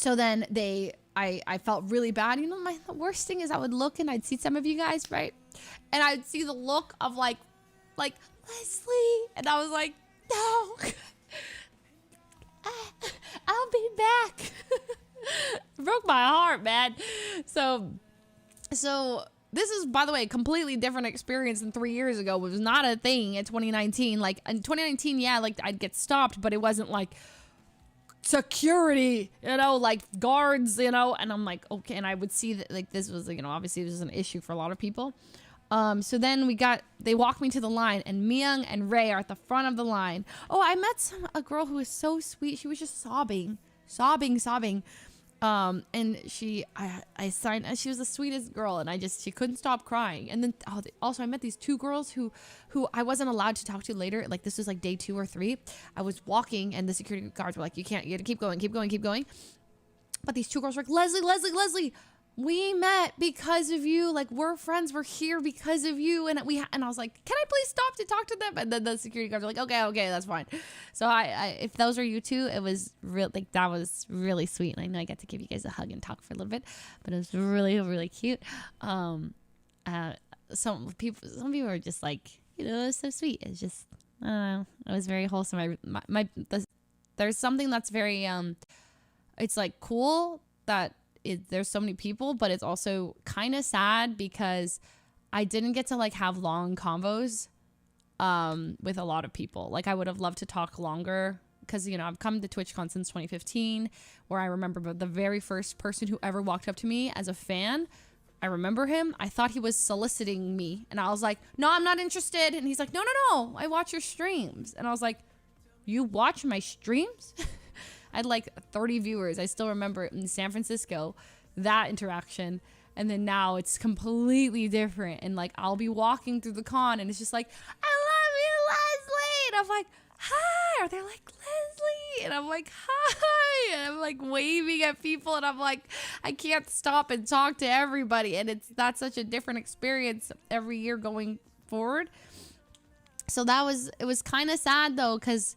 So then I felt really bad. You know, the worst thing is I would look and I'd see some of you guys, right? And I'd see the look of like Leslie, and I was like, no, I'll be back. Broke my heart, man. So this is, by the way, a completely different experience than 3 years ago. It was not a thing in 2019. Like in 2019, yeah, like I'd get stopped, but it wasn't like security, you know, like guards, you know. And I'm like, okay. And I would see that like this was, you know, obviously this was an issue for a lot of people. So then they walked me to the line, and Myung and Ray are at the front of the line. Oh, I met a girl who was so sweet. She was just sobbing. And I signed, she was the sweetest girl, and she couldn't stop crying. And then also I met these two girls who I wasn't allowed to talk to later. Like this was like day 2 or 3. I was walking and the security guards were like, you gotta keep going. But these two girls were like, Leslie, we met because of you. Like, we're friends. We're here because of you. And I was like, can I please stop to talk to them? And then the security guards were like, okay, that's fine. So if those are you two, it was real. Like, that was really sweet. And I know I got to give you guys a hug and talk for a little bit, but it was really, really cute. Some people are just like, you know, it's so sweet. It's just, I don't know. It was very wholesome. There's something that's very, it's like cool that there's so many people, but it's also kind of sad because I didn't get to like have long convos with a lot of people. Like I would have loved to talk longer because, you know, I've come to TwitchCon since 2015, where I remember the very first person who ever walked up to me as a fan. I remember him. I thought he was soliciting me, and I was like, no, I'm not interested. And he's like, no, I watch your streams. And I was like, you watch my streams? I had like 30 viewers. I still remember it in San Francisco, that interaction. And then now it's completely different. And like, I'll be walking through the con and it's just like, I love you, Leslie. And I'm like, hi. Or they're like, Leslie. And I'm like, hi. And I'm like waving at people. And I'm like, I can't stop and talk to everybody. And that's such a different experience every year going forward. So it was kind of sad though, because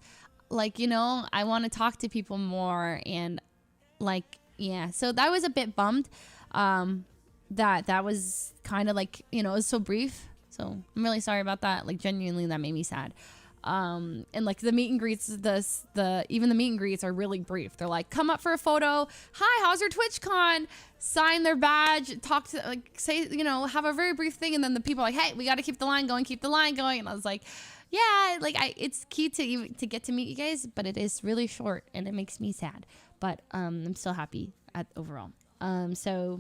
like, you know, I want to talk to people more, and like, yeah, so that was a bit bummed that was kind of like, you know, it was so brief. So I'm really sorry about that. Like genuinely, that made me sad. And like the meet and greets, even the meet and greets are really brief. They're like, come up for a photo. Hi, how's your TwitchCon? Sign their badge, talk to, like, say, you know, have a very brief thing. And then the people are like, hey, we got to keep the line going. And I was like, yeah, like it's key to get to meet you guys, but it is really short and it makes me sad. But I'm still happy overall. So